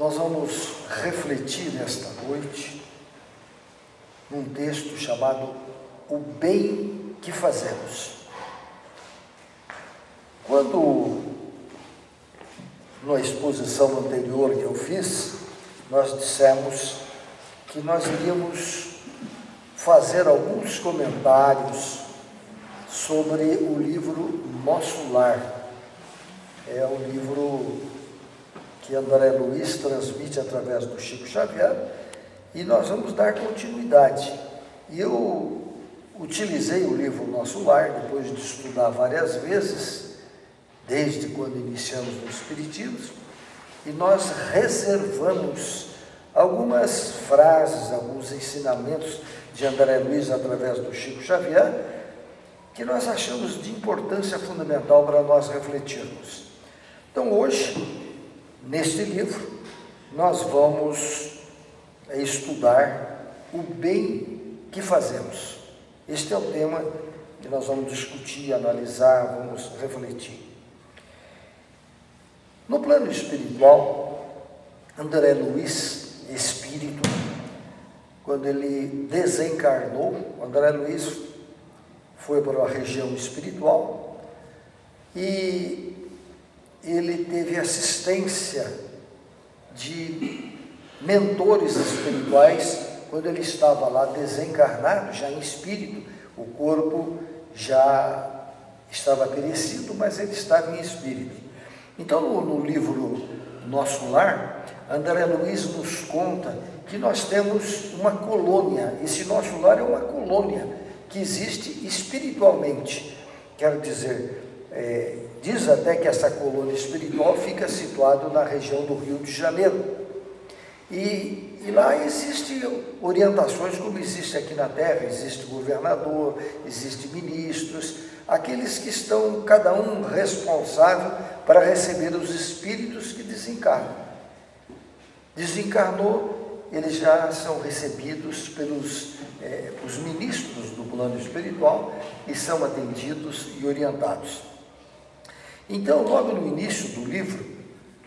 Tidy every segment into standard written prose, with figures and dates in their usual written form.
Nós vamos refletir nesta noite num texto chamado O Bem que Fazemos. Quando, na exposição anterior que eu fiz, nós dissemos que nós iríamos fazer alguns comentários sobre o livro Nosso Lar. É o livro que André Luiz transmite através do Chico Xavier, e nós vamos dar continuidade. E eu utilizei o livro Nosso Lar, depois de estudar várias vezes, desde quando iniciamos no Espiritismo, e nós reservamos algumas frases, alguns ensinamentos de André Luiz através do Chico Xavier, que nós achamos de importância fundamental para nós refletirmos. Então, hoje, neste livro, nós vamos estudar o bem que fazemos. Este é o tema que nós vamos discutir, analisar, vamos refletir. No plano espiritual, André Luiz, espírito, quando ele desencarnou, André Luiz foi para a região espiritual e ele teve assistência de mentores espirituais quando ele estava lá desencarnado, já em espírito. O corpo já estava perecido, mas ele estava em espírito. Então, no livro Nosso Lar, André Luiz nos conta que nós temos uma colônia. Esse nosso lar é uma colônia que existe espiritualmente. Quero dizer, diz até que essa colônia espiritual fica situada na região do Rio de Janeiro. E lá existem orientações como existe aqui na Terra, existe governador, existe ministros, aqueles que estão, cada um responsável para receber os espíritos que desencarnam. Desencarnou, eles já são recebidos pelos os ministros do plano espiritual e são atendidos e orientados. Então, logo no início do livro,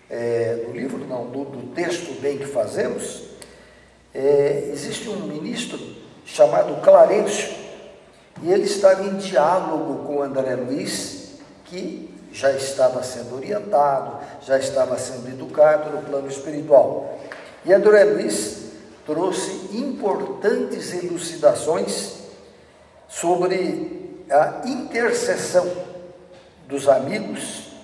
do texto Bem que Fazemos, existe um ministro chamado Clarencio, e ele estava em diálogo com André Luiz, que já estava sendo orientado, já estava sendo educado no plano espiritual. E André Luiz trouxe importantes elucidações sobre a intercessão dos amigos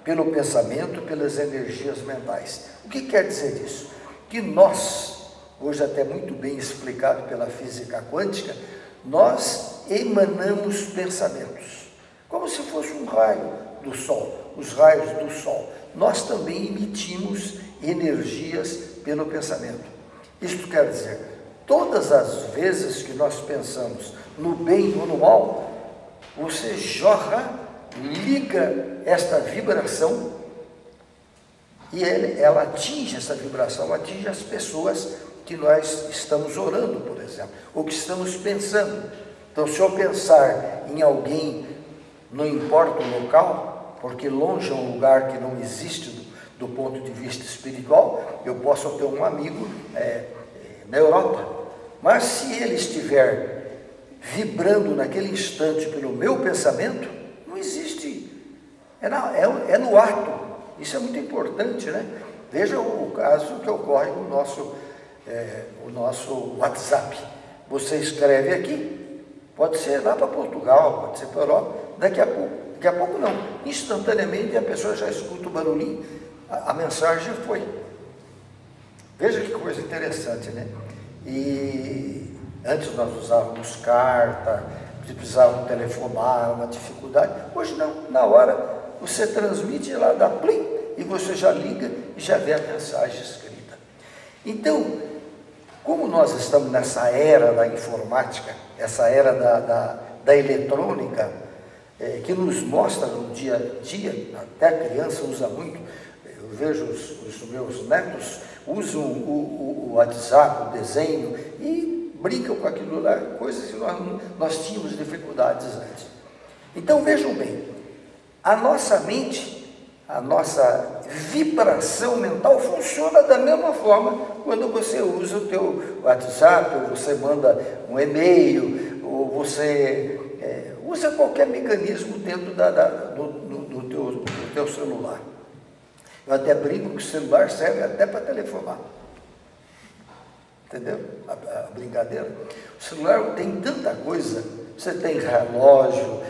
pelo pensamento, pelas energias mentais. O que quer dizer isso? Que nós, hoje até muito bem explicado pela física quântica, nós emanamos pensamentos, como se fosse um raio do Sol, os raios do Sol. Nós também emitimos energias pelo pensamento. Isto quer dizer, todas as vezes que nós pensamos no bem ou no mal, você jorra, liga esta vibração e ela atinge essa vibração, atinge as pessoas que nós estamos orando, por exemplo, ou que estamos pensando. Então, se eu pensar em alguém, não importa o local, porque longe é um lugar que não existe do ponto de vista espiritual, eu posso ter um amigo na Europa, mas se ele estiver vibrando naquele instante pelo meu pensamento, não existe, é no ato. Isso é muito importante, né? Veja o caso que ocorre no nosso WhatsApp. Você escreve aqui, pode ser lá para Portugal, pode ser para a Europa, daqui a pouco não, instantaneamente a pessoa já escuta o barulhinho, a mensagem foi. Veja que coisa interessante, né? E antes nós usávamos carta, precisávamos telefonar, uma dificuldade. Hoje não, na hora você transmite, lá dá plim, e você já liga e já vê a mensagem escrita. Então, como nós estamos nessa era da informática, essa era da eletrônica, que nos mostra no dia a dia, até a criança usa muito, eu vejo os meus netos usam o WhatsApp, o desenho, e brincam com aquilo lá, coisas que nós tínhamos dificuldades antes. Então, vejam bem, a nossa mente, a nossa vibração mental funciona da mesma forma quando você usa o teu WhatsApp, ou você manda um e-mail, ou você usa qualquer mecanismo dentro do teu celular. Eu até brinco que o celular serve até para telefonar. Entendeu? A brincadeira. O celular tem tanta coisa. Você tem relógio,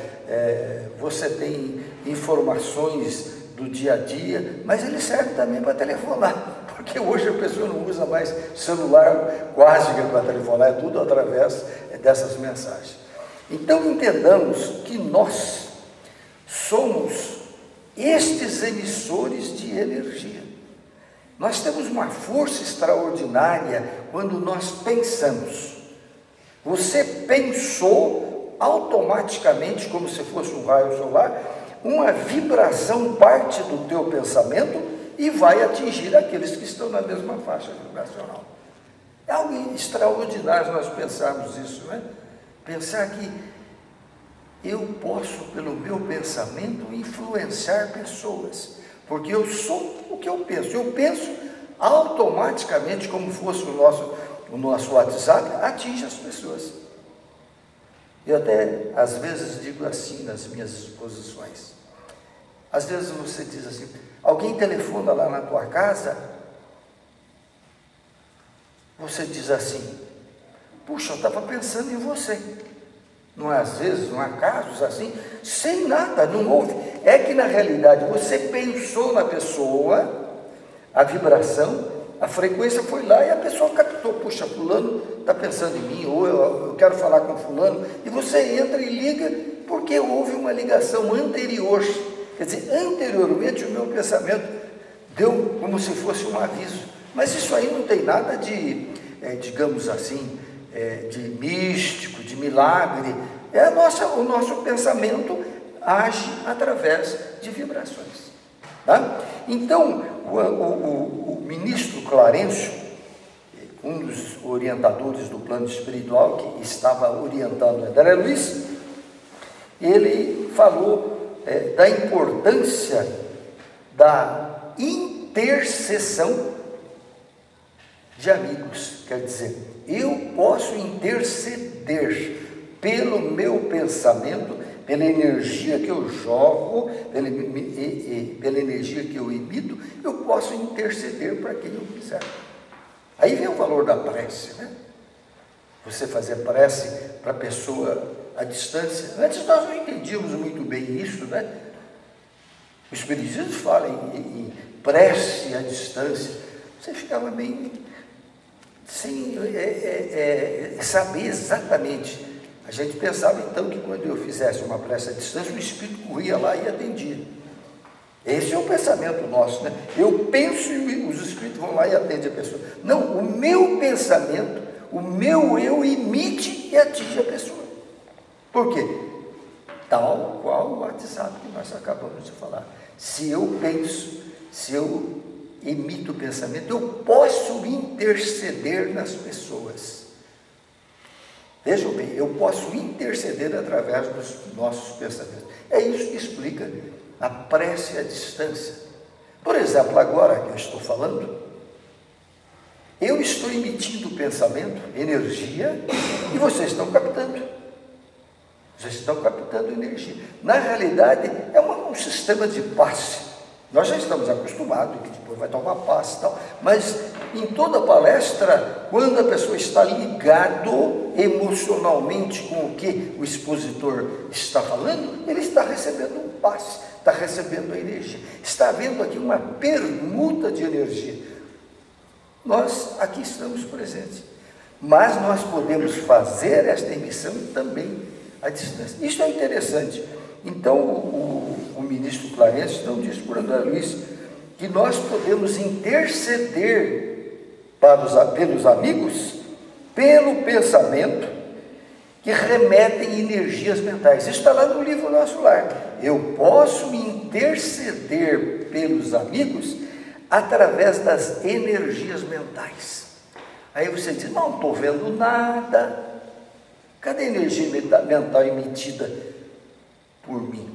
você tem informações do dia a dia, mas ele serve também para telefonar, porque hoje a pessoa não usa mais celular quase que para telefonar, é tudo através dessas mensagens. Então entendamos que nós somos estes emissores de energia. Nós temos uma força extraordinária quando nós pensamos. Você pensou automaticamente, como se fosse um raio solar, uma vibração parte do teu pensamento e vai atingir aqueles que estão na mesma faixa vibracional. É algo extraordinário nós pensarmos isso, né? Pensar que eu posso, pelo meu pensamento, influenciar pessoas. Porque eu sou o que eu penso. Eu penso automaticamente, como fosse o nosso WhatsApp, atinge as pessoas. Eu até, às vezes, digo assim nas minhas exposições. Às vezes você diz assim, alguém telefona lá na tua casa, você diz assim, puxa, eu estava pensando em você. Não é às vezes, não há casos assim, sem nada, não houve. É que na realidade você pensou na pessoa, a vibração, a frequência foi lá e a pessoa captou. Puxa, fulano está pensando em mim, ou eu quero falar com fulano, e você entra e liga, porque houve uma ligação anterior. Quer dizer, anteriormente o meu pensamento deu como se fosse um aviso. Mas isso aí não tem nada de, digamos assim, de místico, de milagre. O nosso pensamento age através de vibrações. Tá? Então, o ministro Clarencio, um dos orientadores do plano espiritual, que estava orientando André Luiz, ele falou da importância da intercessão de amigos. Quer dizer, eu posso interceder pelo meu pensamento, pela energia que eu jogo, pela energia que eu emito, eu posso interceder para quem eu quiser. Aí vem o valor da prece, né? Você fazer prece para a pessoa à distância. Antes nós não entendíamos muito bem isso, né? O Espiritismo fala em prece à distância. Você ficava bem sem saber exatamente. A gente pensava então que quando eu fizesse uma prece à distância, o Espírito corria lá e atendia. Esse é o pensamento nosso, né? Eu penso e os Espíritos vão lá e atendem a pessoa. Não, o meu pensamento, o meu eu emite e atinge a pessoa. Por quê? Tal qual o WhatsApp que nós acabamos de falar. Se eu penso, se eu emito o pensamento, eu posso interceder nas pessoas. Vejam bem, eu posso interceder através dos nossos pensamentos. É isso que explica a prece à distância. Por exemplo, agora que eu estou falando, eu estou emitindo pensamento, energia, e vocês estão captando. Vocês estão captando energia. Na realidade, é um sistema de passe. Nós já estamos acostumados, que depois vai tomar passe e tal, mas em toda palestra, quando a pessoa está ligado emocionalmente com o que o expositor está falando, ele está recebendo um passe, está recebendo a energia. Está havendo aqui uma permuta de energia. Nós aqui estamos presentes, mas nós podemos fazer esta emissão também à distância. Isso é interessante. Então, o ministro Clarencio então diz por André Luiz que nós podemos interceder pelos amigos, pelo pensamento, que remetem energias mentais. Isso está lá no livro Nosso Lar. Eu posso interceder pelos amigos através das energias mentais. Aí você diz, não estou vendo nada. Cadê a energia mental emitida por mim?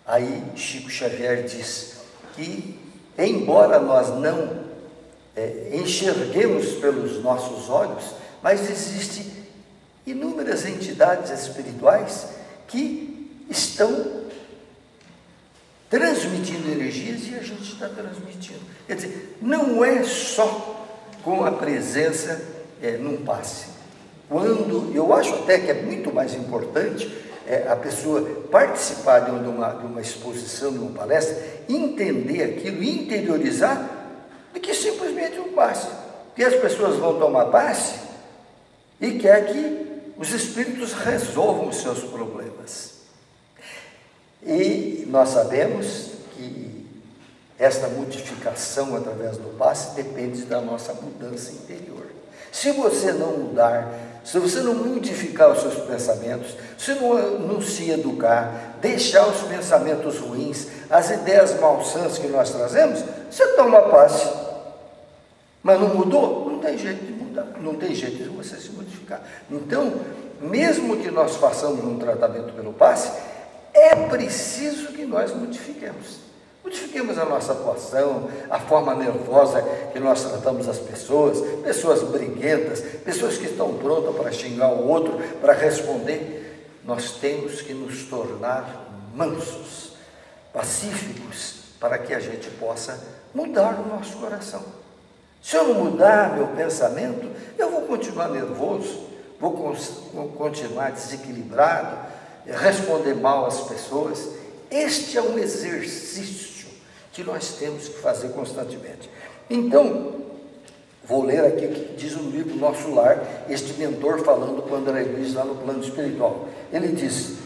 Aí Chico Xavier diz, que, embora nós não enxerguemos pelos nossos olhos, mas existem inúmeras entidades espirituais que estão transmitindo energias e a gente está transmitindo. Quer dizer, não é só com a presença num passe. Quando, eu acho até que é muito mais importante a pessoa participar de uma exposição, de uma palestra, entender aquilo, interiorizar, do que simplesmente um passe. Porque as pessoas vão tomar passe e quer que os espíritos resolvam os seus problemas. E nós sabemos que esta modificação através do passe depende da nossa mudança interior. Se você não mudar, se você não modificar os seus pensamentos, se não se educar, deixar os pensamentos ruins, as ideias malsãs que nós trazemos, você toma passe. Mas não mudou? Não tem jeito de mudar, não tem jeito de você se modificar. Então, mesmo que nós façamos um tratamento pelo passe, é preciso que nós modifiquemos. Modifiquemos a nossa atuação, a forma nervosa que nós tratamos as pessoas, pessoas briguentas, pessoas que estão prontas para xingar o outro, para responder. Nós temos que nos tornar mansos, pacíficos, para que a gente possa mudar o nosso coração. Se eu não mudar meu pensamento, eu vou continuar nervoso, vou continuar desequilibrado, responder mal às pessoas. Este é um exercício que nós temos que fazer constantemente. Então, vou ler aqui o que diz o livro Nosso Lar, este mentor falando com André Luiz lá no plano espiritual. Ele diz: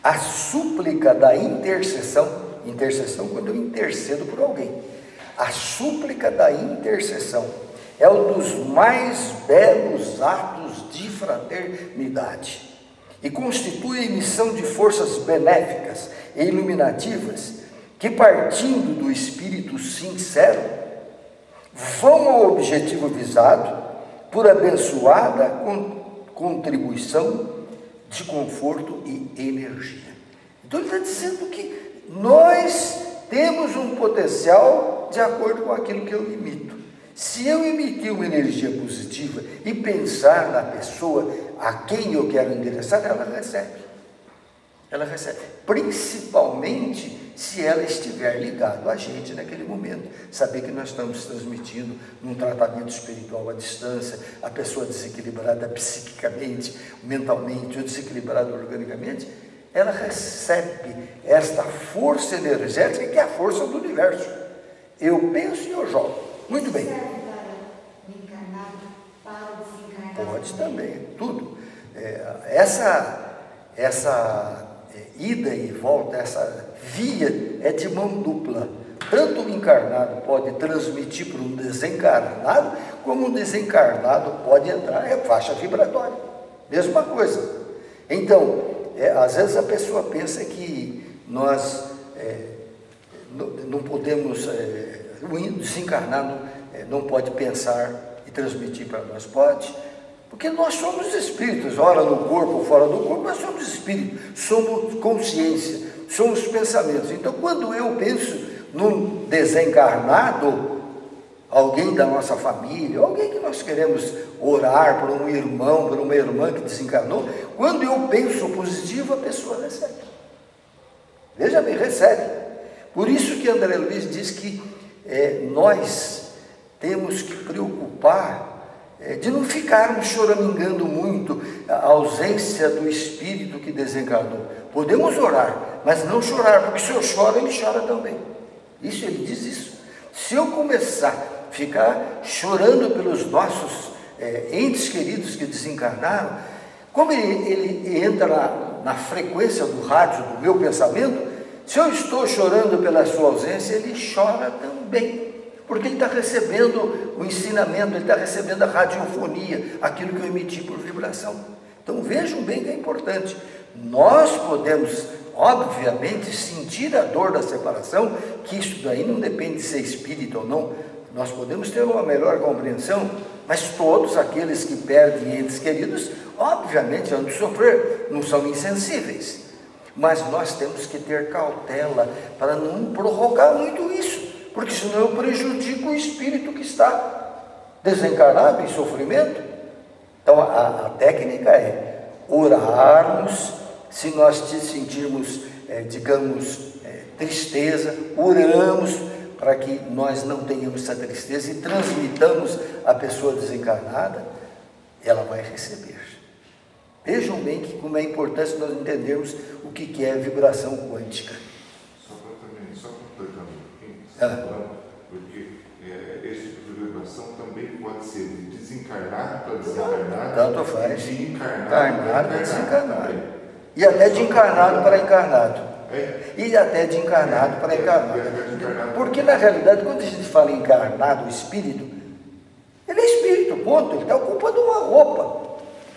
a súplica da intercessão quando eu intercedo por alguém, a súplica da intercessão é um dos mais belos atos de fraternidade e constitui a emissão de forças benéficas e iluminativas que, partindo do espírito sincero, vão ao objetivo visado por abençoada contribuição de conforto e energia. Então ele está dizendo que nós temos um potencial de acordo com aquilo que eu emito. Se eu emitir uma energia positiva e pensar na pessoa a quem eu quero endereçar, ela recebe. Ela recebe, principalmente se ela estiver ligada a gente naquele momento. Saber que nós estamos transmitindo um tratamento espiritual à distância, a pessoa desequilibrada psiquicamente, mentalmente, ou desequilibrada organicamente, ela recebe esta força energética que é a força do universo. Eu penso e eu jogo. Muito bem. Pode também, tudo. Essa ida e volta, essa via é de mão dupla. Tanto o encarnado pode transmitir para um desencarnado, como um desencarnado pode entrar, é faixa vibratória. Mesma coisa. Então, às vezes a pessoa pensa que nós não podemos, o desencarnado não pode pensar e transmitir para nós. Pode. Porque nós somos espíritos, ora no corpo, fora do corpo, nós somos espíritos, somos consciência, somos pensamentos. Então, quando eu penso num desencarnado, alguém da nossa família, alguém que nós queremos orar por um irmão, por uma irmã que desencarnou, quando eu penso positivo, a pessoa recebe. Veja bem, recebe. Por isso que André Luiz diz que nós temos que preocupar de não ficarmos choramingando muito a ausência do espírito que desencarnou. Podemos orar, mas não chorar, porque se eu choro, ele chora também. Isso, ele diz isso. Se eu começar a ficar chorando pelos nossos entes queridos que desencarnaram, como ele entra na frequência do rádio do meu pensamento, se eu estou chorando pela sua ausência, ele chora também. Porque ele está recebendo o ensinamento, ele está recebendo a radiofonia, aquilo que eu emiti por vibração. Então vejam bem que é importante. Nós podemos, obviamente, sentir a dor da separação, que isso daí não depende de ser espírito ou não. Nós podemos ter uma melhor compreensão, mas todos aqueles que perdem entes queridos, obviamente, vão sofrer, não são insensíveis. Mas nós temos que ter cautela para não prorrogar muito isso. porque senão eu prejudico o espírito que está desencarnado em sofrimento. Então a técnica é orarmos, se nós sentirmos, digamos, tristeza, oramos para que nós não tenhamos essa tristeza e transmitamos à pessoa desencarnada, ela vai receber. Vejam bem que como é importante nós entendermos o que é vibração quântica. Só para completar um pouquinho, porque esse tipo de vibração também pode ser de desencarnado para desencarnado, tanto faz, de encarnado para desencarnado, e até de encarnado para encarnado, e até de encarnado para encarnado, porque na realidade quando a gente fala encarnado, o espírito, ele é espírito, ponto, ele está ocupando uma roupa.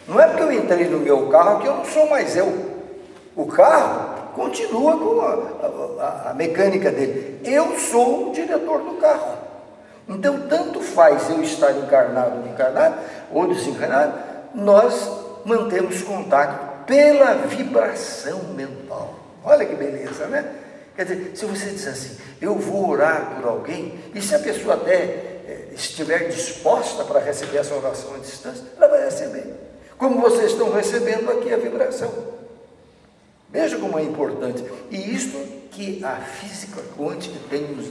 Não é porque eu entrei no meu carro que eu não sou mais eu. O carro continua com a mecânica dele. Eu sou o diretor do carro. Então, tanto faz eu estar encarnado ou desencarnado, nós mantemos contato pela vibração mental. Olha que beleza, né? Quer dizer, se você diz assim, eu vou orar por alguém, e se a pessoa até estiver disposta para receber essa oração à distância, ela vai receber. Como vocês estão recebendo aqui a vibração. Veja como é importante. E isto que a física quântica tem nos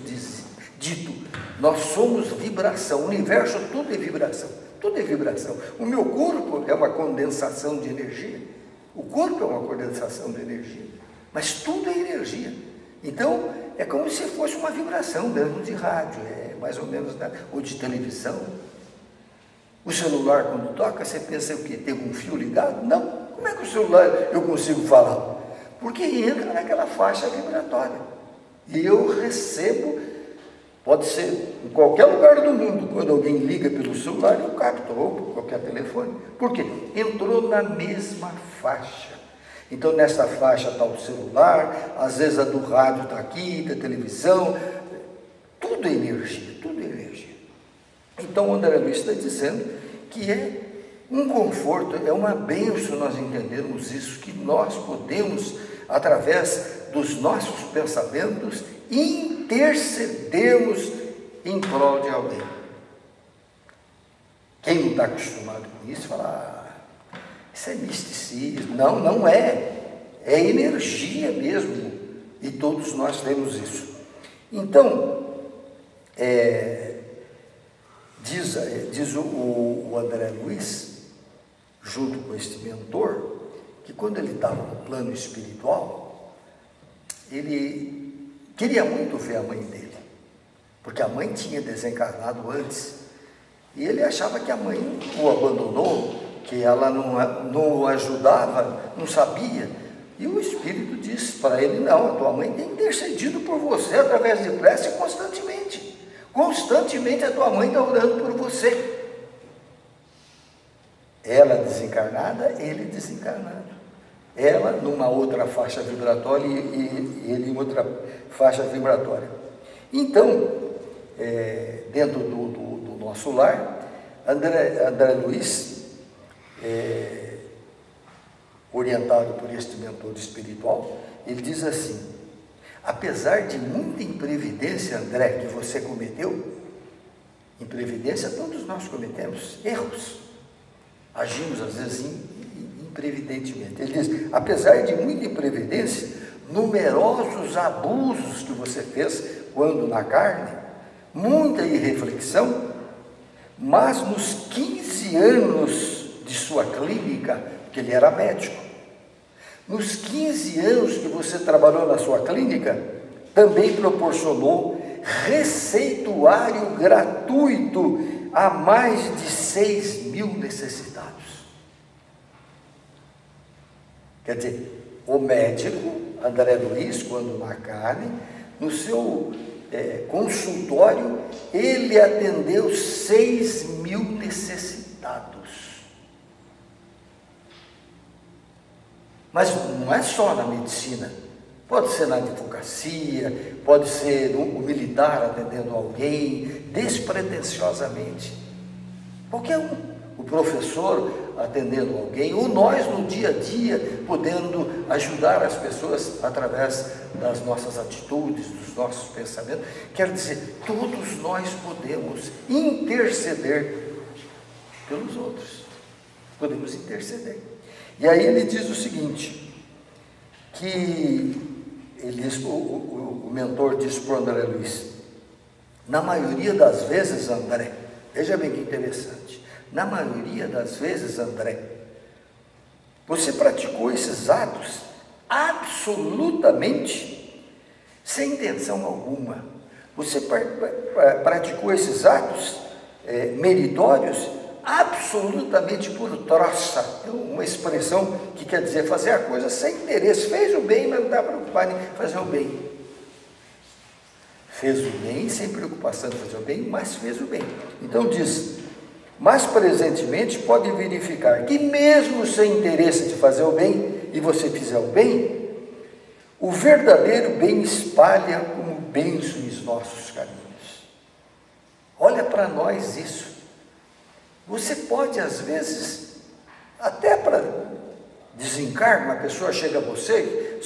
dito. Nós somos vibração. O universo tudo é vibração. Tudo é vibração. O meu corpo é uma condensação de energia. O corpo é uma condensação de energia. Mas tudo é energia. Então, é como se fosse uma vibração mesmo de rádio. Mais ou menos, né? Ou de televisão. O celular, quando toca, você pensa o quê? Tem um fio ligado? Não. Como é que o celular eu consigo falar? Porque entra naquela faixa vibratória. E eu recebo, pode ser em qualquer lugar do mundo, quando alguém liga pelo celular, eu capto, ou por qualquer telefone. Por quê? Entrou na mesma faixa. Então, nessa faixa está o celular, às vezes a do rádio está aqui, da televisão, tudo é energia, tudo é energia. Então, o André Luiz está dizendo que é um conforto, é uma bênção nós entendermos isso, que nós podemos, através dos nossos pensamentos, intercedermos em prol de alguém. Quem não está acostumado com isso, fala, isso é misticismo. Não, não é. É energia mesmo. E todos nós temos isso. Então, diz o André Luiz, junto com este mentor, que quando ele estava no plano espiritual, ele queria muito ver a mãe dele, porque a mãe tinha desencarnado antes, e ele achava que a mãe o abandonou, que ela não o ajudava, não sabia, e o Espírito disse para ele, não, a tua mãe tem intercedido por você através de prece constantemente. Constantemente a tua mãe está orando por você. Ela desencarnada, ele desencarnado. Ela numa outra faixa vibratória e ele em outra faixa vibratória. Então, dentro do nosso lar, André Luiz, orientado por este mentor espiritual, ele diz assim, apesar de muita imprevidência, André, que você cometeu, imprevidência todos nós cometemos, erros, agimos às vezes imprevidentemente. Ele diz, apesar de muita imprevidência, numerosos abusos que você fez quando na carne, muita irreflexão, mas nos 15 anos de sua clínica, porque ele era médico, nos 15 anos que você trabalhou na sua clínica, também proporcionou receituário gratuito a mais de 6.000 necessitados. Quer dizer, o médico, André Luiz, quando na carne, no seu consultório, ele atendeu 6.000 necessitados. Mas não é só na medicina, pode ser na advocacia, pode ser o militar atendendo alguém, despretensiosamente. Qualquer um, o professor atendendo alguém, ou nós no dia a dia, podendo ajudar as pessoas através das nossas atitudes, dos nossos pensamentos. Quero dizer, todos nós podemos interceder pelos outros. Podemos interceder. E aí ele diz o seguinte, que ele diz, o mentor diz para o André Luiz, na maioria das vezes, André, veja bem que interessante, na maioria das vezes, André, você praticou esses atos absolutamente sem intenção alguma. Você praticou esses atos meritórios absolutamente por troça. É uma expressão que quer dizer fazer a coisa sem interesse. Fez o bem, mas não está preocupado em fazer o bem. Fez o bem sem preocupação de fazer o bem, mas fez o bem. Então diz, mas presentemente pode verificar que mesmo sem interesse de fazer o bem, e você fizer o bem, o verdadeiro bem espalha como bênção nos nossos caminhos. Olha para nós isso. Você pode, às vezes, até para desencargo, uma pessoa chega a você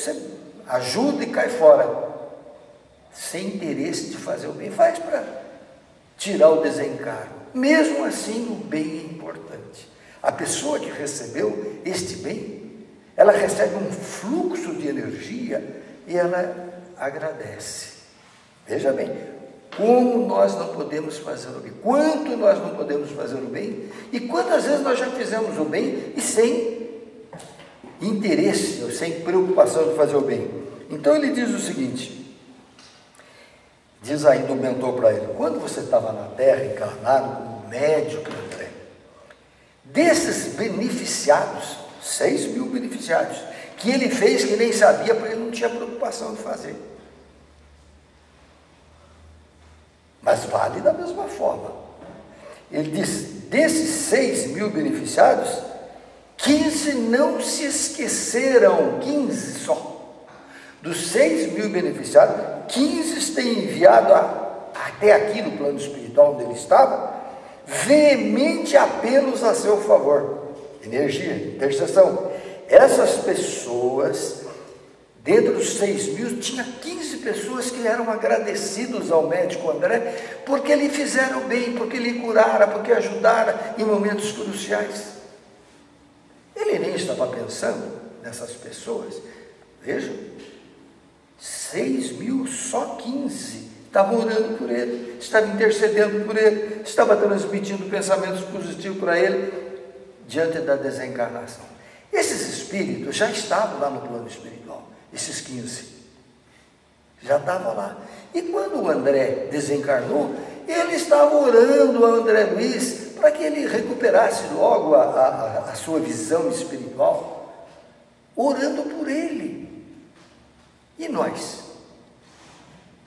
ajuda e cai fora, sem interesse de fazer o bem, faz para tirar o desencargo. Mesmo assim, o bem é importante. A pessoa que recebeu este bem, ela recebe um fluxo de energia e ela agradece. Veja bem, como nós não podemos fazer o bem, quanto nós não podemos fazer o bem, e quantas vezes nós já fizemos o bem e sem interesse, ou sem preocupação de fazer o bem. Então ele diz o seguinte, diz ainda o mentor para ele, quando você estava na Terra, encarnado como médico, André, desses beneficiados, 6.000 beneficiados, que ele fez que nem sabia, porque ele não tinha preocupação de fazer. Mas vale da mesma forma. Ele diz, desses 6.000 beneficiados, 15 não se esqueceram, 15 só. Dos 6.000 beneficiados, 15 têm enviado até aqui no plano espiritual onde ele estava, veemente apelos a seu favor. Energia, intercessão. Essas pessoas, dentro dos 6.000, tinha 15 pessoas que eram agradecidos ao médico André, porque lhe fizeram bem, porque lhe curaram, porque ajudaram em momentos cruciais. Ele nem estava pensando nessas pessoas. Vejam, 6.000, só 15 estavam orando por ele, estavam intercedendo por ele, estavam transmitindo pensamentos positivos para ele, diante da desencarnação. Esses espíritos já estavam lá no plano espiritual, esses 15, já estavam lá. E quando o André desencarnou, ele estava orando ao André Luiz, para que ele recuperasse logo a sua visão espiritual, orando por ele. E nós?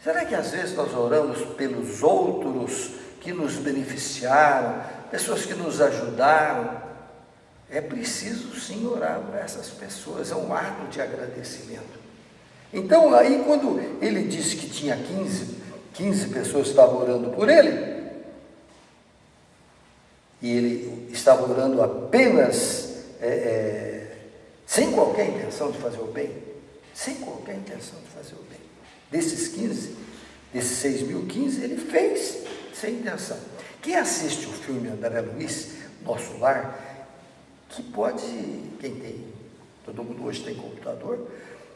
Será que às vezes nós oramos pelos outros que nos beneficiaram, pessoas que nos ajudaram? É preciso sim orar para essas pessoas, é um ato de agradecimento. Então aí quando ele disse que tinha 15 pessoas que estavam orando por ele, e ele estava orando apenas sem qualquer intenção de fazer o bem, sem qualquer intenção de fazer o bem. Desses 15, desses 6.000, 15, ele fez sem intenção. Quem assiste o filme André Luiz, Nosso Lar, que pode, quem tem, todo mundo hoje tem computador,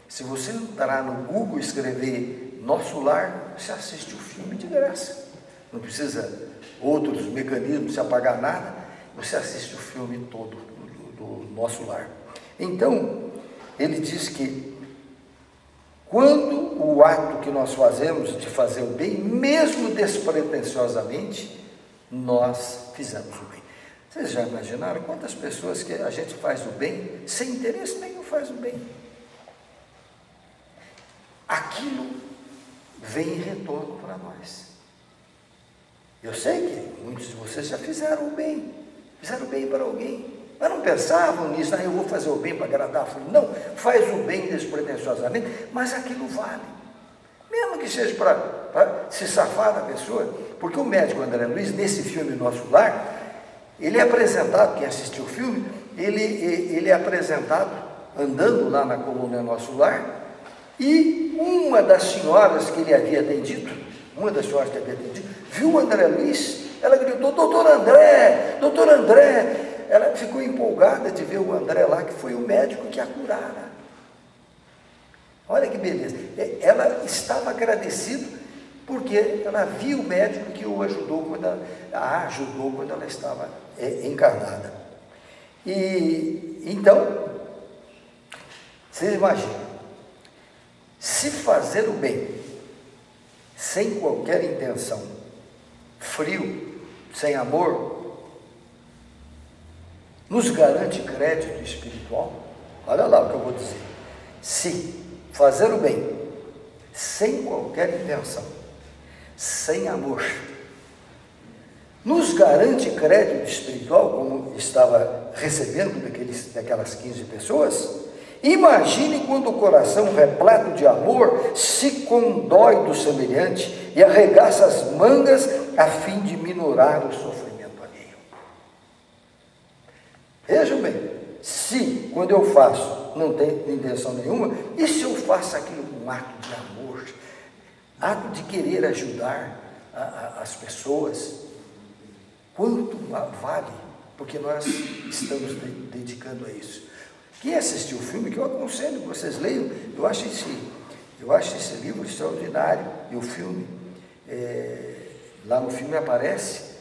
se você entrar no Google e escrever Nosso Lar, você assiste o filme de graça. Não precisa outros mecanismos, se apagar nada, você assiste o filme todo do Nosso Lar. Então, ele diz que quando o ato que nós fazemos de fazer o bem, mesmo despretensiosamente, nós fizemos o bem. Vocês já imaginaram quantas pessoas que a gente faz o bem, sem interesse nenhum faz o bem? Aquilo vem em retorno para nós. Eu sei que muitos de vocês já fizeram o bem para alguém, mas não pensavam nisso, eu vou fazer o bem para agradar. Não, faz o bem despretensiosamente, mas aquilo vale. Mesmo que seja para se safar da pessoa, porque o médico André Luiz, nesse filme Nosso Lar, ele é apresentado, quem assistiu o filme, ele é apresentado andando lá na colônia Nosso Lar, E uma das senhoras que ele havia atendido, viu o André Luiz, ela gritou: doutor André, doutor André. Ela ficou empolgada de ver o André lá, que foi o médico que a curara. Olha que beleza. Ela estava agradecida porque ela viu o médico que a ajudou quando ela estava encarnada. E então, vocês imaginam, se fazer o bem sem qualquer intenção, frio, sem amor, nos garante crédito espiritual? Olha lá o que eu vou dizer. Se fazer o bem sem qualquer intenção, sem amor, nos garante crédito espiritual, como estava recebendo daquelas 15 pessoas, imagine quando o coração repleto de amor se condói do semelhante e arregaça as mangas a fim de minorar o sofrimento alheio. Vejam bem, se quando eu faço não tem intenção nenhuma, e se eu faço aquilo com um ato de amor, ato de querer ajudar as pessoas, quanto vale? Porque nós estamos dedicando a isso. Quem assistiu o filme, que eu aconselho que vocês leiam, eu acho esse livro extraordinário. E o filme, lá no filme aparece,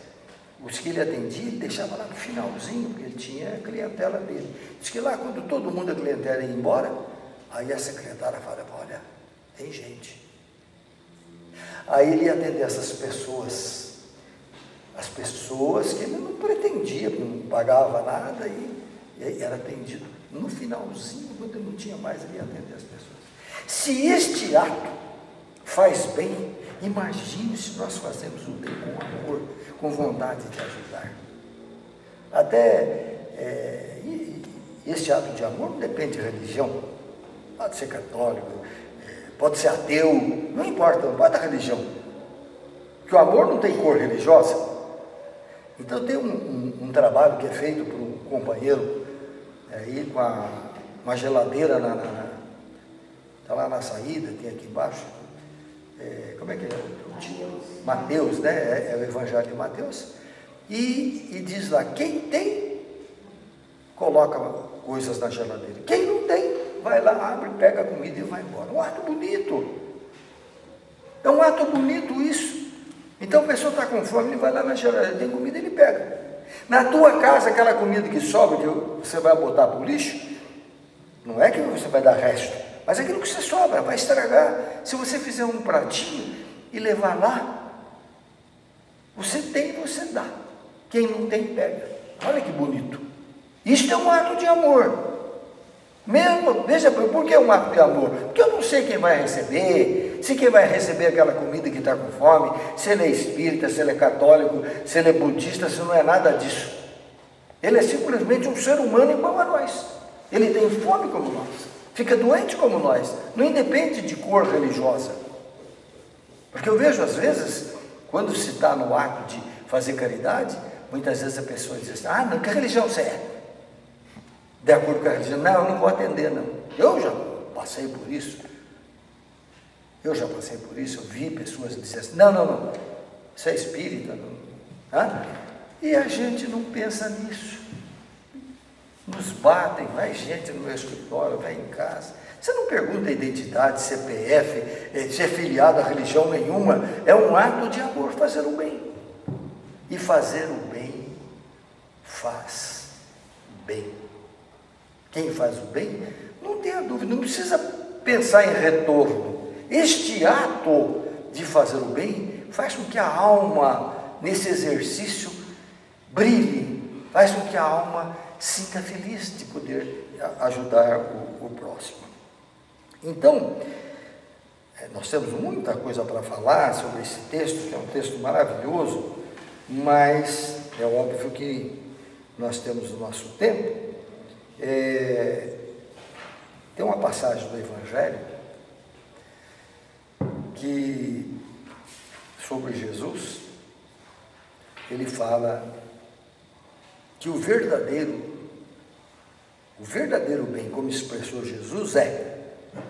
os que ele atendia, ele deixava lá no finalzinho, porque ele tinha a clientela dele. Diz que lá, quando todo mundo, a clientela ia embora, aí a secretária falava: olha, tem gente. Aí ele ia atender essas pessoas, as pessoas que ele não pretendia, não pagava nada, e era atendido. No finalzinho, quando não tinha mais, ele ia atender as pessoas. Se este ato faz bem, imagine se nós fazemos o bem com amor, com vontade de ajudar. Até este ato de amor não depende de religião. Pode ser católico, pode ser ateu, não importa, não pode a religião. Porque o amor não tem cor religiosa. Então tem um trabalho que é feito por um companheiro aí com uma geladeira está lá na saída, tem aqui embaixo. Como é que é? Mateus, né? É o Evangelho de Mateus. E diz lá: quem tem, coloca coisas na geladeira. Quem não tem, vai lá, abre, pega a comida e vai embora. Um ato bonito. É um ato bonito isso. Então a pessoa está com fome, ele vai lá na geladeira, tem comida, ele pega. Na tua casa, aquela comida que sobra, que você vai botar para o lixo, não é que você vai dar resto, mas aquilo que você sobra, vai estragar. Se você fizer um pratinho e levar lá, você tem, você dá. Quem não tem, pega. Olha que bonito. Isto é um ato de amor. Mesmo, veja, por que é um ato de amor? Porque eu não sei quem vai receber, se quem vai receber aquela comida que está com fome, se ele é espírita, se ele é católico, se ele é budista, se não é nada disso. Ele é simplesmente um ser humano igual a nós. Ele tem fome como nós, fica doente como nós, não independe de cor religiosa. Porque eu vejo às vezes, quando se está no ato de fazer caridade, muitas vezes a pessoa diz assim: ah, não, que religião você é? De acordo com a religião, não, eu não vou atender, não. Eu já passei por isso. Eu vi pessoas dizendo assim: não, você é espírita, não. E a gente não pensa nisso. Nos batem, vai gente no meu escritório, vai em casa. Você não pergunta a identidade, CPF, se é filiado a religião nenhuma. É um ato de amor fazer o bem. E fazer o bem faz bem. Quem faz o bem, não tenha dúvida, não precisa pensar em retorno. Este ato de fazer o bem faz com que a alma, nesse exercício, brilhe, faz com que a alma sinta feliz de poder ajudar o próximo. Então, nós temos muita coisa para falar sobre esse texto, que é um texto maravilhoso, mas é óbvio que nós temos o nosso tempo. Tem uma passagem do Evangelho que, sobre Jesus, ele fala que o verdadeiro bem, como expressou Jesus,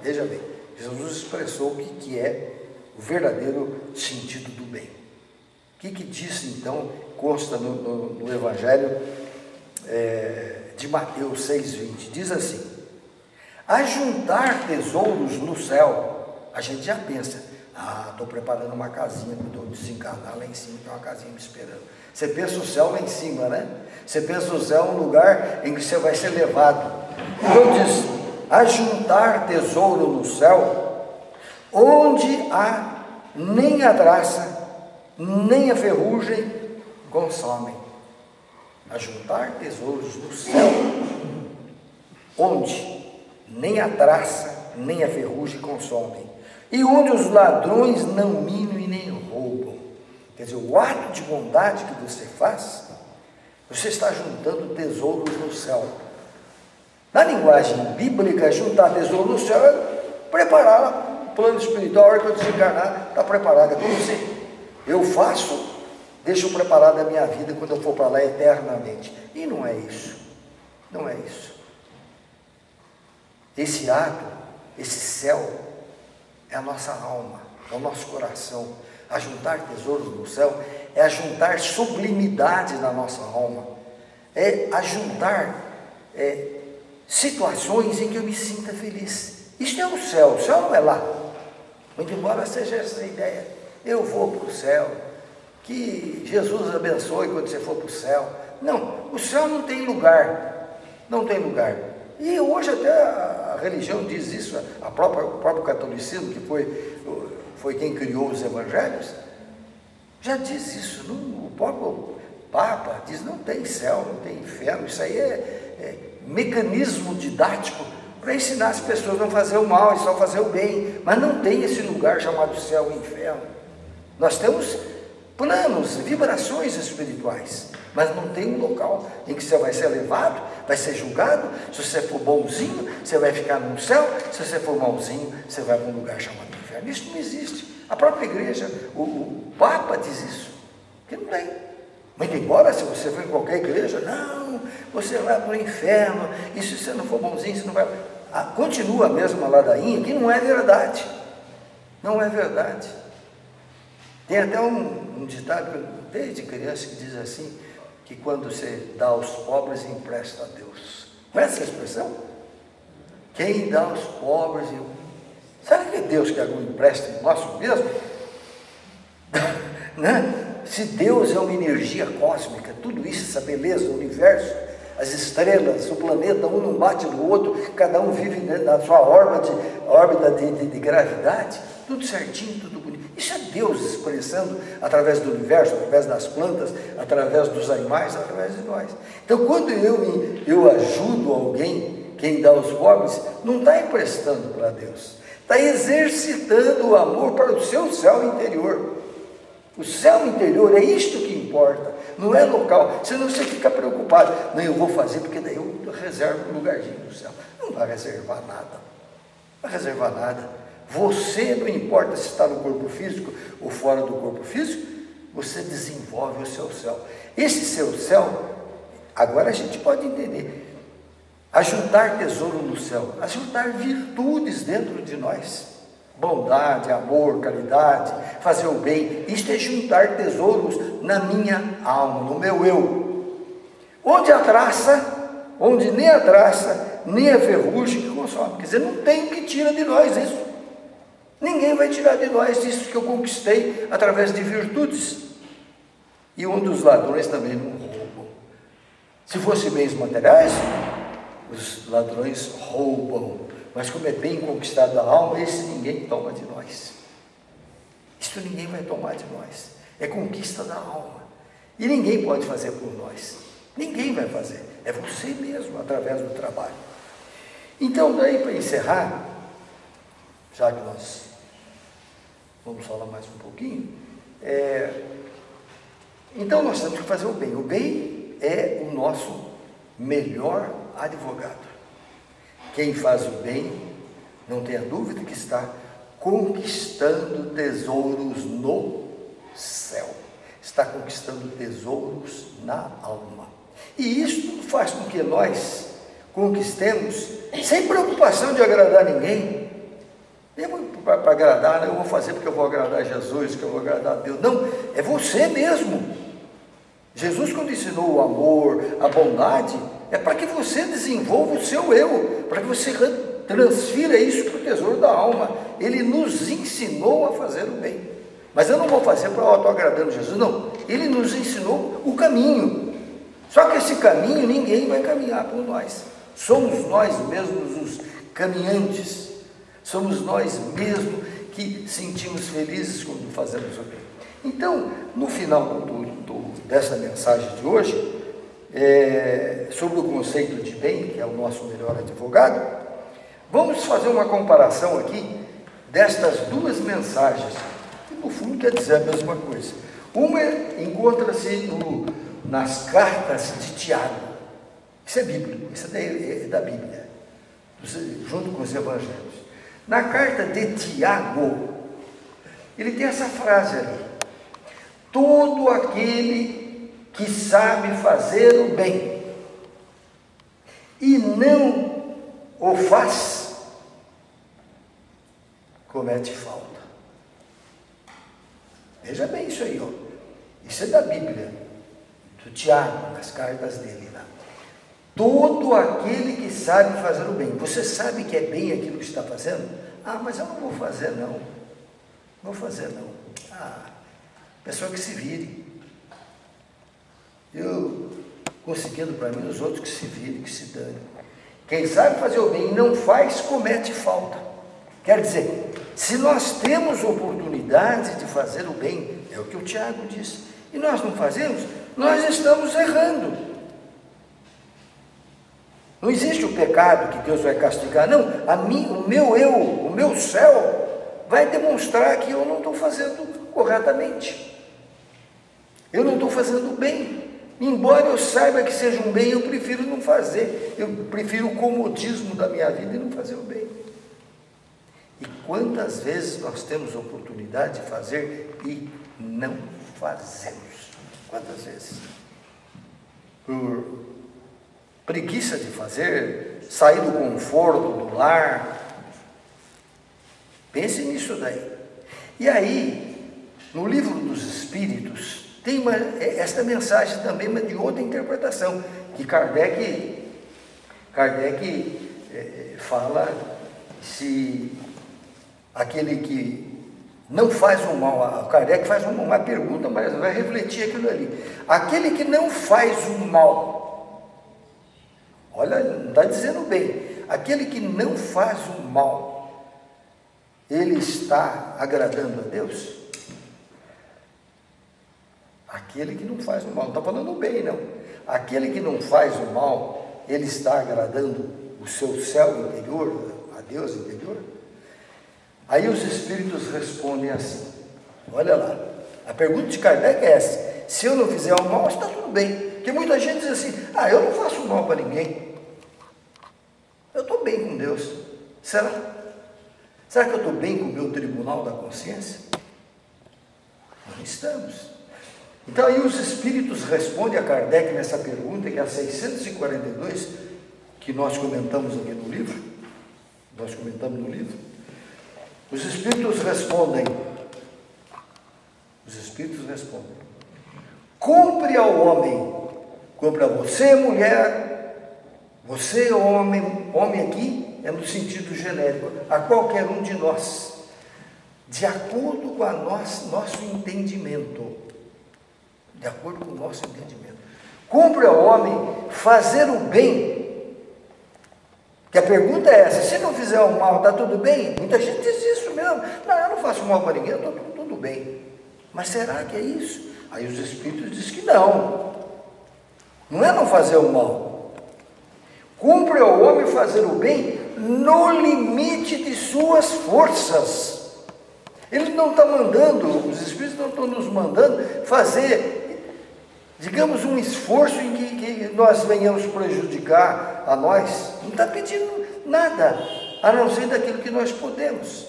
veja bem, Jesus expressou o que é o verdadeiro sentido do bem. O que disse então, consta no Evangelho de Mateus 6,20, diz assim: ajuntar tesouros no céu. A gente já pensa, estou preparando uma casinha quando eu desencarnar lá em cima, tem uma casinha me esperando. Você pensa o céu lá em cima, né? Você pensa o céu um lugar em que você vai ser levado. Então diz, ajuntar tesouro no céu, onde há nem a traça, nem a ferrugem consomem. Ajuntar tesouros no céu, onde nem a traça, nem a ferrugem consomem, e onde os ladrões não minam e nem roubam. Quer dizer, o ato de bondade que você faz, você está juntando tesouros no céu. Na linguagem bíblica, juntar tesouro no céu é preparar o plano espiritual. A hora que eu desencarnar, está preparado. É como se eu faço, deixo preparada a minha vida quando eu for para lá eternamente. E não é isso. Não é isso. Esse ato, esse céu, é a nossa alma, é o nosso coração. Ajuntar tesouros no céu é ajuntar sublimidade na nossa alma, é ajuntar situações em que eu me sinta feliz. Isto é o céu não é lá. Muito embora seja essa a ideia, eu vou para o céu, que Jesus abençoe quando você for para o céu. Não, o céu não tem lugar, não tem lugar. E hoje até a religião diz isso, o próprio catolicismo, que foi quem criou os evangelhos, já diz isso. O próprio Papa diz, não tem céu, não tem inferno. Isso aí é mecanismo didático para ensinar as pessoas a não fazer o mal e só fazer o bem, mas não tem esse lugar chamado céu e inferno. Nós temos planos, vibrações espirituais, mas não tem um local em que você vai ser levado, vai ser julgado. Se você for bonzinho, você vai ficar no céu. Se você for malzinho, você vai para um lugar chamado inferno. Isso não existe. A própria igreja, o Papa diz isso, que não tem. Mas embora, se você for em qualquer igreja, não, você vai para o inferno, e se você não for bonzinho, você não vai. Continua a mesma ladainha, que não é verdade. Não é verdade. Tem até um ditado, desde criança, que diz assim, que quando você dá aos pobres, empresta a Deus. Conhece essa expressão? Quem dá aos pobres... Será que é Deus que algum empréstimo nosso mesmo? Né? Se Deus é uma energia cósmica, tudo isso, essa beleza, o universo, as estrelas, o planeta, um não bate no outro, cada um vive na sua órbita de gravidade, tudo certinho, tudo bonito. Isso é Deus expressando através do universo, através das plantas, através dos animais, através de nós. Então, quando eu ajudo alguém, quem dá aos pobres, não está emprestando para Deus, está exercitando o amor para o seu céu interior. O céu interior é isto que importa, não é local. Senão você fica preocupado, não, eu vou fazer porque daí eu reservo um lugarzinho no céu. Não vai reservar nada, não vai reservar nada. Você, não importa se está no corpo físico ou fora do corpo físico, você desenvolve o seu céu. Esse seu céu, agora a gente pode entender, ajuntar tesouro no céu, ajuntar virtudes dentro de nós. Bondade, amor, caridade, fazer o bem, isto é juntar tesouros na minha alma, no meu eu. Onde nem a traça, nem a ferrugem que consome. Quer dizer, não tem o que tira de nós isso. Ninguém vai tirar de nós isso que eu conquistei através de virtudes. E onde os ladrões também não roubam. Se fossem bens materiais, os ladrões roubam. Mas como é bem conquistado a alma, esse ninguém toma de nós. Isso ninguém vai tomar de nós. É conquista da alma. E ninguém pode fazer por nós. Ninguém vai fazer. É você mesmo, através do trabalho. Então, daí para encerrar, já que nós vamos falar mais um pouquinho, então nós temos que fazer o bem. O bem é o nosso melhor advogado. Quem faz o bem, não tenha dúvida que está conquistando tesouros no céu. Está conquistando tesouros na alma. E isso faz com que nós conquistemos, sem preocupação de agradar ninguém, Nem para agradar, né? Eu vou fazer porque eu vou agradar a Jesus, que eu vou agradar a Deus. Não, é você mesmo. Jesus, quando ensinou o amor, a bondade, é para que você desenvolva o seu eu, para que você transfira isso para o tesouro da alma. Ele nos ensinou a fazer o bem. Mas eu não vou fazer para auto-agradando Jesus, não. Ele nos ensinou o caminho. Só que esse caminho ninguém vai caminhar por nós. Somos nós mesmos os caminhantes. Somos nós mesmos que sentimos felizes quando fazemos o bem. Então, no final dessa mensagem de hoje, sobre o conceito de bem, que é o nosso melhor advogado, vamos fazer uma comparação aqui destas duas mensagens, que no fundo quer dizer a mesma coisa. Uma encontra-se nas cartas de Tiago, isso é bíblico, isso é da Bíblia, junto com os evangelhos. Na carta de Tiago, ele tem essa frase ali: todo aquele que sabe fazer o bem e não o faz, comete falta. Veja bem isso aí, ó. Isso é da Bíblia, do Tiago, nas cartas dele lá. Todo aquele que sabe fazer o bem. Você sabe que é bem aquilo que está fazendo? Ah, mas eu não vou fazer não. Não vou fazer não. Ah, pessoa que se vire. Eu conseguindo para mim, os outros que se virem, que se dane. Quem sabe fazer o bem e não faz, comete falta. Quer dizer, se nós temos oportunidade de fazer o bem, é o que o Tiago disse, e nós não fazemos, nós estamos errando. Não existe o pecado que Deus vai castigar, não. O meu eu, o meu céu, vai demonstrar que eu não estou fazendo corretamente. Eu não estou fazendo bem. Embora eu saiba que seja um bem, eu prefiro não fazer. Eu prefiro o comodismo da minha vida e não fazer o bem. E quantas vezes nós temos a oportunidade de fazer e não fazemos? Quantas vezes? Por preguiça de fazer, sair do conforto do lar. Pense nisso daí. E aí, no livro dos Espíritos, tem esta mensagem também, mas de outra interpretação, que Kardec fala se aquele que não faz o mal, Kardec faz uma pergunta, mas vai refletir aquilo ali. Aquele que não faz o mal, olha, não está dizendo bem, aquele que não faz o mal, ele está agradando a Deus? Aquele que não faz o mal, não está falando bem, não. Aquele que não faz o mal, ele está agradando o seu céu interior, a Deus interior? Aí os Espíritos respondem assim, olha lá, a pergunta de Kardec é essa: se eu não fizer o mal, está tudo bem. Porque muita gente diz assim, eu não faço mal para ninguém, eu estou bem com Deus. Será? Será que eu estou bem com o meu tribunal da consciência? Não estamos. Então aí os Espíritos respondem a Kardec nessa pergunta, que é a 642, que nós comentamos aqui no livro. Os Espíritos respondem, cumpre ao homem, cumpre a você, mulher, você, homem aqui é no sentido genérico, a qualquer um de nós, de acordo com nosso entendimento. De acordo com o nosso entendimento. Cumpre ao homem fazer o bem. Que a pergunta é essa: se não fizer o mal, está tudo bem? Muita gente diz isso mesmo. Não, eu não faço mal para ninguém, eu estou tudo bem. Mas será que é isso? Aí os Espíritos dizem que não. Não é não fazer o mal. Cumpre ao homem fazer o bem no limite de suas forças. Ele não está mandando, os Espíritos não estão nos mandando fazer, digamos, um esforço em que nós venhamos prejudicar a nós. Não está pedindo nada, a não ser daquilo que nós podemos.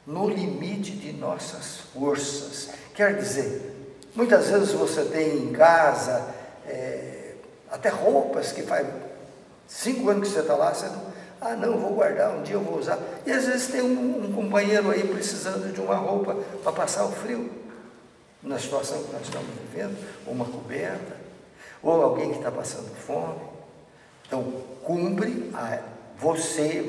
No limite de nossas forças. Quer dizer, muitas vezes você tem em casa, até roupas que faz 5 anos que você está lá, Ah, não, vou guardar, um dia eu vou usar. E às vezes tem um companheiro aí precisando de uma roupa para passar o frio, na situação que nós estamos vivendo, ou uma coberta, ou alguém que está passando fome. Então, cumpre você.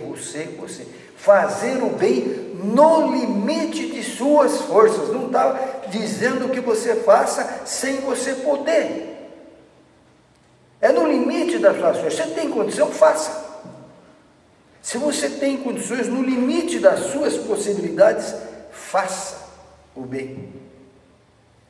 Fazer o bem no limite de suas forças. Não está dizendo que você faça sem você poder. É no limite das suas forças. Você tem condição, faça. Se você tem condições, no limite das suas possibilidades, faça o bem.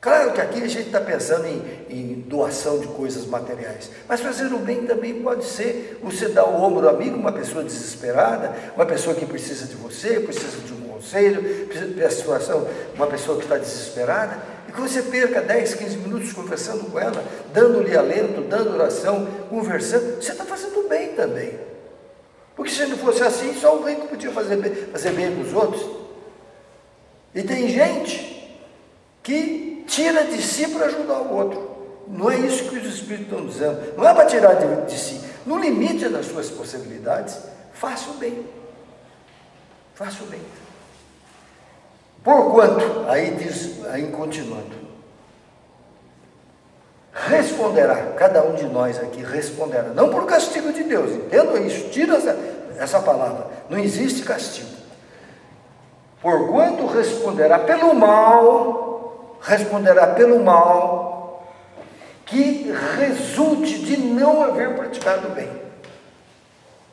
Claro que aqui a gente está pensando em doação de coisas materiais, mas fazer o bem também pode ser você dar o ombro amigo, uma pessoa desesperada, uma pessoa que precisa de você, precisa de um conselho, precisa de uma situação, uma pessoa que está desesperada, e que você perca 10, 15 minutos conversando com ela, dando-lhe alento, dando oração, conversando, você está fazendo bem também. Porque se não fosse assim, só o rico podia fazer bem com os outros. E tem gente que tira de si para ajudar o outro. Não é isso que os Espíritos estão dizendo. Não é para tirar de si. No limite das suas possibilidades, faça o bem. Faça o bem. Porquanto, aí diz, aí continuando, responderá, cada um de nós aqui responderá, não por castigo de Deus, entenda isso, tira essa palavra, não existe castigo. Porquanto responderá pelo mal que resulte de não haver praticado o bem.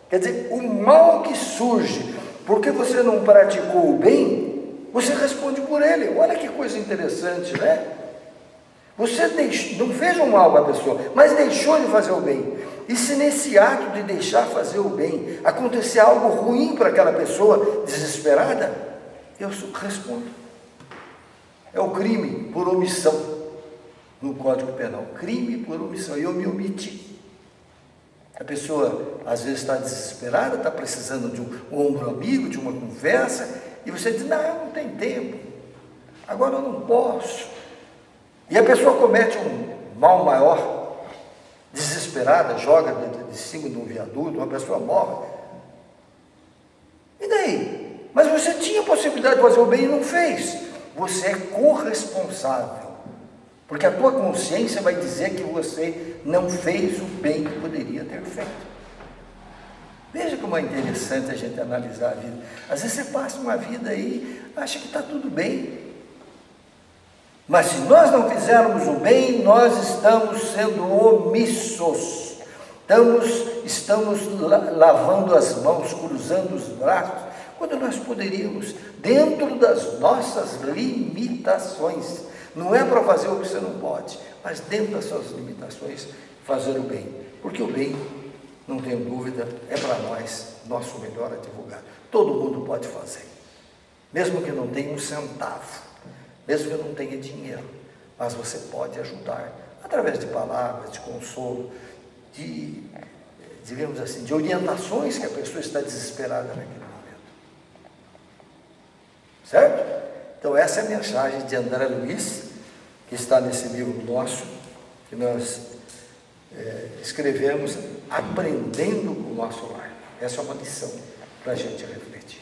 Quer dizer, o mal que surge porque você não praticou o bem, você responde por ele. Olha que coisa interessante, né? Você não fez um mal para a pessoa, mas deixou de fazer o bem. E se nesse ato de deixar fazer o bem acontecer algo ruim para aquela pessoa desesperada, eu respondo. É o crime por omissão no Código Penal. Crime por omissão. Eu me omiti. A pessoa às vezes está desesperada, está precisando de um ombro amigo, de uma conversa, e você diz, não tem tempo, agora eu não posso. E a pessoa comete um mal maior, desesperada, joga de cima de um viaduto, uma pessoa morre. E daí? Mas você tinha a possibilidade de fazer o bem e não fez. Você é corresponsável, porque a tua consciência vai dizer que você não fez o bem que poderia ter feito. Veja como é interessante a gente analisar a vida. Às vezes você passa uma vida aí, acha que está tudo bem. Mas se nós não fizermos o bem, nós estamos sendo omissos. Estamos lavando as mãos, cruzando os braços, quando nós poderíamos, dentro das nossas limitações, não é para fazer o que você não pode, mas dentro das suas limitações, fazer o bem. Porque o bem, não tenho dúvida, é para nós, nosso melhor advogado. Todo mundo pode fazer, mesmo que não tenha um centavo, mesmo que não tenha dinheiro, mas você pode ajudar, através de palavras, de consolo, digamos assim, de orientações que a pessoa está desesperada naquele momento. Certo? Então essa é a mensagem de André Luiz, que está nesse livro nosso, que nós escrevemos, Aprendendo com o Nosso Lar. Essa é uma lição para a gente refletir.